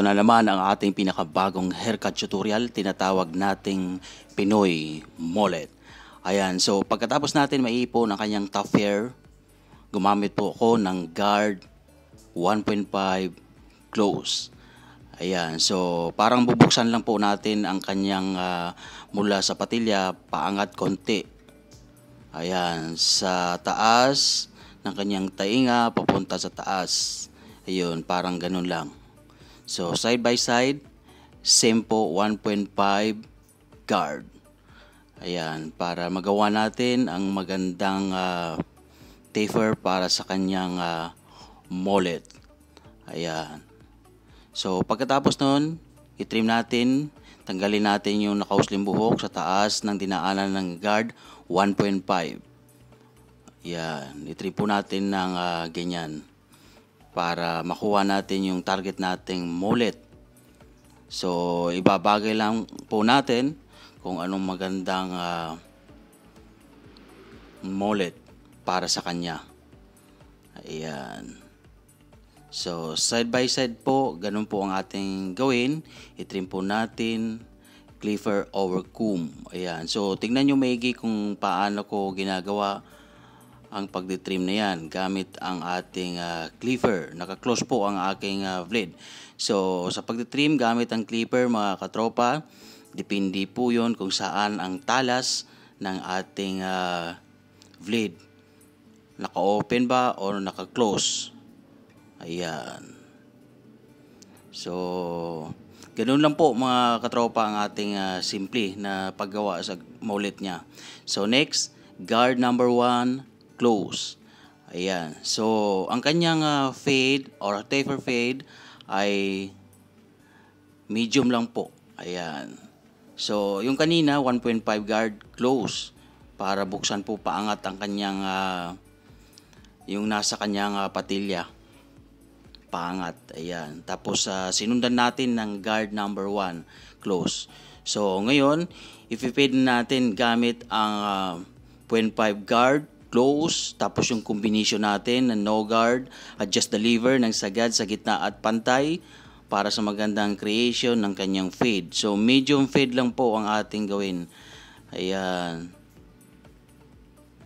Ito na naman ang ating pinakabagong haircut tutorial, tinatawag nating Pinoy Mullet. Ayan, so pagkatapos natin maipon ang kanyang top hair, gumamit po ako ng guard 1.5 close. Ayan, so parang bubuksan lang po natin ang kanyang mula sa patilya, paangat konti. Ayan, sa taas ng kanyang tainga, papunta sa taas. Ayun, parang ganun lang. So, side by side, same po 1.5 guard. Ayan, para magawa natin ang magandang taper para sa kanyang mullet. Ayan. So, pagkatapos nun, i-trim natin, tanggalin natin yung nakausling buhok sa taas ng dinaanan ng guard 1.5. Ayan, i-trim po natin ng ganyan para makuha natin yung target nating mullet. So, ibabagay lang po natin kung anong magandang mullet para sa kanya. Ayan. So, side by side po, ganun po ang ating gawin. I-trim po natin, cleaver over comb. Ayan. So, tingnan nyo maigi kung paano ko ginagawa ang pagditrim na yan gamit ang ating cleaver. Naka-close po ang aking blade. So, sa pagditrim gamit ang cleaver mga katropa, depende po yun kung saan ang talas ng ating blade. Naka-open ba o naka-close. Ayan. So, ganun lang po mga katropa ang ating simple na paggawa sa mullet niya. So, next, guard number 1, close. Ayan. So, ang kanyang fade or taper fade ay medium lang po. Ayan. So, yung kanina 1.5 guard close para buksan po paangat ang kanyang yung nasa kanyang patilya. Paangat. Ayan. Tapos sinundan natin ng guard number 1 close. So, ngayon, i-fade natin gamit ang 0.5 guard close, tapos yung combination natin ng no guard, adjust the lever ng sagad sa gitna at pantay para sa magandang creation ng kanyang fade. So, medium fade lang po ang ating gawin. Ayan.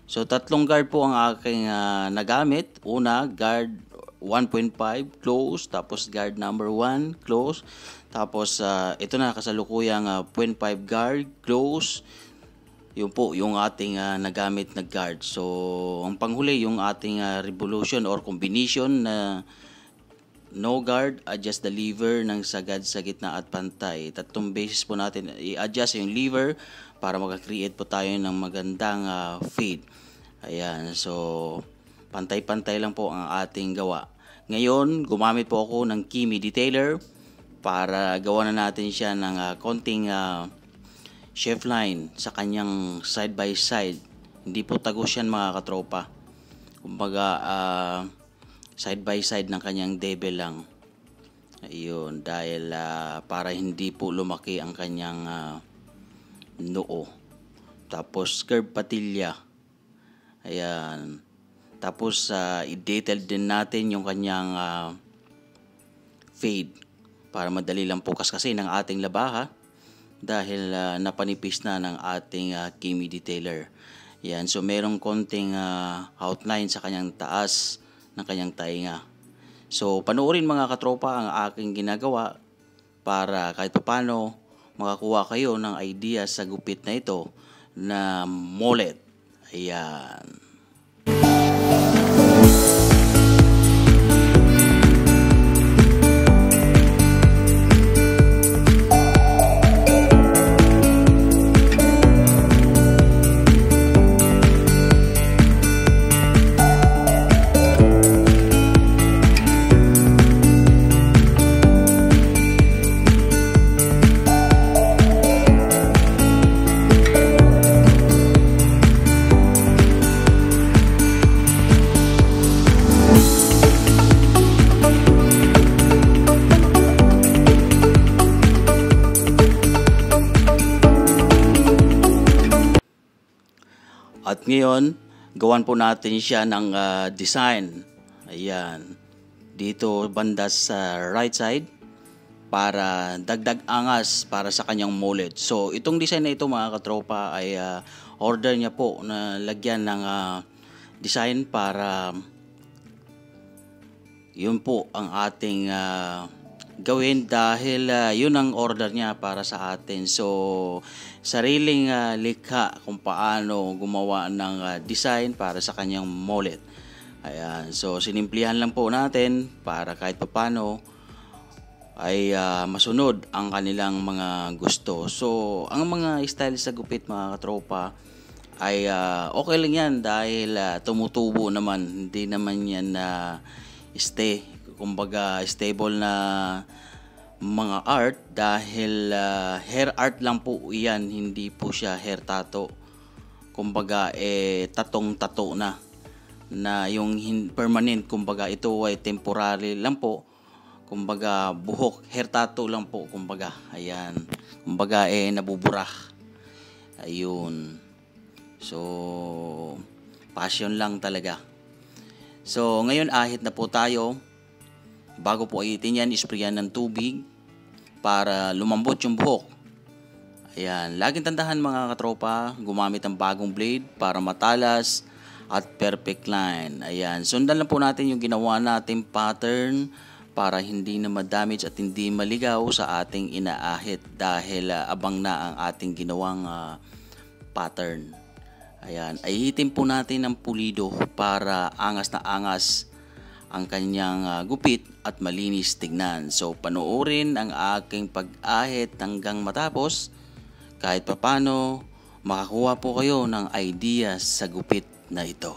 So, tatlong guard po ang aking nagamit. Una, guard 1.5 close, tapos guard number 1 close, tapos ito na kasalukuyang 0.5 guard close. Yun po, yung ating nagamit na guard. So, ang panghuli, yung ating revolution or combination na no guard, adjust the lever ng sagad sa gitna at pantay. Tatlong beses po natin i-adjust yung lever para maka-create po tayo ng magandang fade. Ayan, so pantay-pantay lang po ang ating gawa. Ngayon, gumamit po ako ng Kimi Detailer para gawa na natin siya ng konting chef line sa kanyang side by side. Hindi po tagos yan mga katropa. Kumbaga side by side ng kanyang devil lang. Ayun, dahil para hindi po lumaki ang kanyang noo. Tapos curve patilya. Ayan. Tapos i-detail din natin yung kanyang fade para madali lang pukas kasi ng ating labaha. Dahil napanipis na ng ating Kimi Detailer. Yan, so merong konting outline sa kanyang taas ng kanyang tainga. So panoorin mga katropa ang aking ginagawa para kahit paano makakuha kayo ng idea sa gupit na ito na mullet. Ayan. At ngayon, gawan po natin siya ng design. Ayan. Dito banda sa right side para dagdag angas para sa kanyang mullet. So itong design na ito mga katropa ay order niya po na lagyan ng design para yun po ang ating gawin dahil yun ang order niya para sa atin. So sariling likha kung paano gumawa ng design para sa kanyang mullet. Ayan, so sinimplihan lang po natin para kahit papaano ay masunod ang kanilang mga gusto. So ang mga style sa gupit mga katropa ay okay lang yan dahil tumutubo naman, hindi naman yan kumbaga stable na mga art dahil hair art lang po yan, hindi po siya hair tattoo. Kumbaga tatong-tato na yung permanent, kumbaga ito ay temporary lang po. Kumbaga buhok, hair tattoo lang po kumbaga. Ayan. Kumbaga nabubura. Ayun. So passion lang talaga. So ngayon ahit na po tayo. Bago po ahitin yan, isprayan ng tubig para lumambot yung buhok. Ayan, laging tandahan mga katropa, gumamit ng bagong blade para matalas at perfect line. Ayan, sundan lang po natin yung ginawa nating pattern para hindi na ma-damage at hindi maligaw sa ating inaahit dahil abang na ang ating ginawang pattern. Ayan, ahitin po natin ng pulido para angas na angas ang kanyang gupit at malinis tignan. So panoorin ang aking pag-ahit hanggang matapos. Kahit papano makakuha po kayo ng idea sa gupit na ito.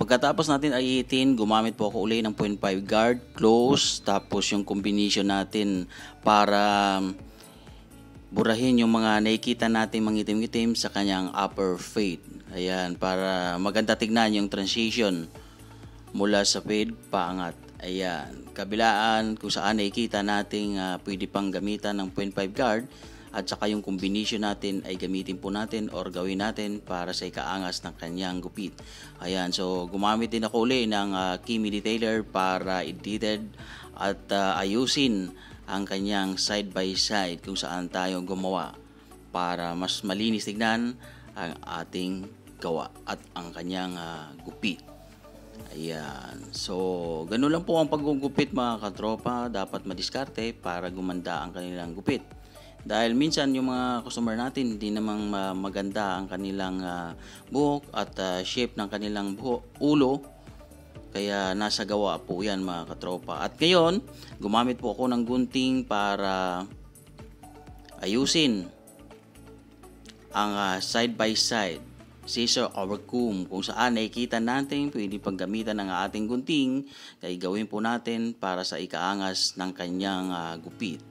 Pagkatapos natin ahitin, gumamit po ako uli ng 0.5 guard, close, tapos yung combination natin para burahin yung mga nakikita natin mangitim-itim sa kanyang upper fade. Ayan, para maganda tignan yung transition mula sa fade paangat. Ayan, kabilaan kung saan nakikita natin pwede pang gamitan ng 0.5 guard. At saka yung combination natin ay gamitin po natin or gawin natin para sa ikaangas ng kanyang gupit. Ayan, so gumamit din ako uli ng Kimi Detailer para i-detail at ayusin ang kanyang side by side kung saan tayo gumawa para mas malinis tignan ang ating gawa at ang kanyang gupit. Ayan, so ganun lang po ang paggugupit mga katropa. Dapat madiskarte para gumanda ang kanilang gupit. Dahil minsan yung mga customer natin hindi namang maganda ang kanilang buhok at shape ng kanilang ulo. Kaya nasa gawa po yan mga katropa. At ngayon, gumamit po ako ng gunting para ayusin ang side by side, scissor over comb, kung saan nakikita natin pwede paggamitan ng ating gunting, kaya gawin po natin para sa ikaangas ng kanyang gupit.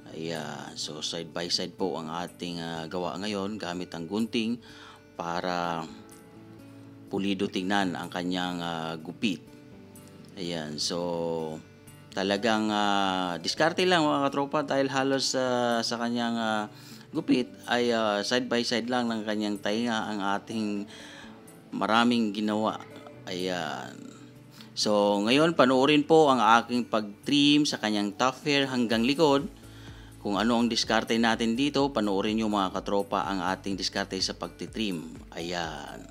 Ayan, so side by side po ang ating gawa ngayon gamit ang gunting para pulido tingnan ang kanyang gupit. Ayan, so talagang diskarte lang mga katropa, dahil halos sa kanyang gupit ay side by side lang ng kanyang tainga ang ating maraming ginawa. Ayan. So ngayon panoorin po ang aking pag-trim sa kanyang top hair hanggang likod. Kung ano ang diskarte natin dito, panoorin nyo mga katropa ang ating diskarte sa pagtitrim. Ayan.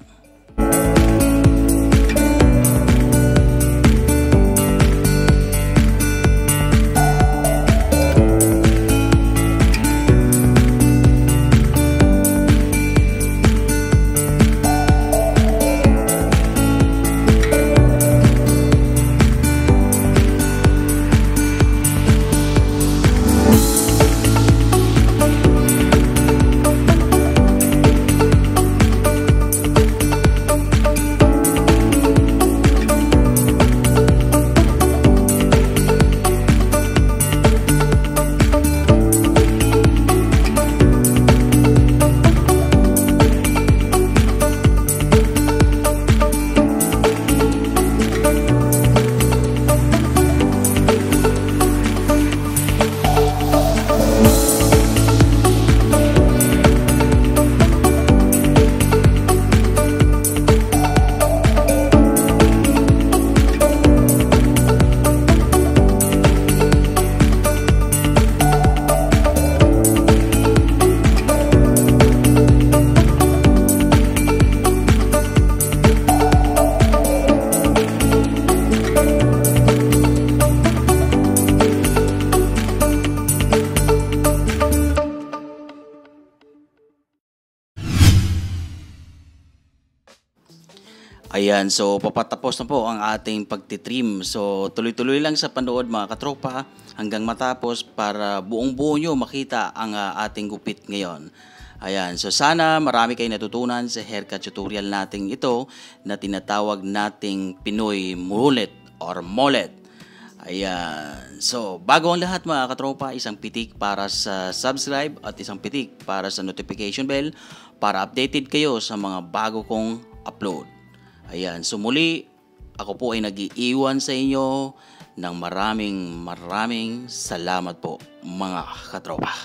Ayan, so papatapos na po ang ating pagtitrim. So tuloy-tuloy lang sa panood mga katropa hanggang matapos para buong-buo nyo makita ang ating gupit ngayon. Ayan, so sana marami kayong natutunan sa haircut tutorial nating ito na tinatawag nating Pinoy mullet or mullet. Ayan, so bago ang lahat mga katropa, isang pitik para sa subscribe at isang pitik para sa notification bell para updated kayo sa mga bago kong upload. Ayan, so muli, ako po ay nag-iiwan sa inyo ng maraming salamat po mga katropa.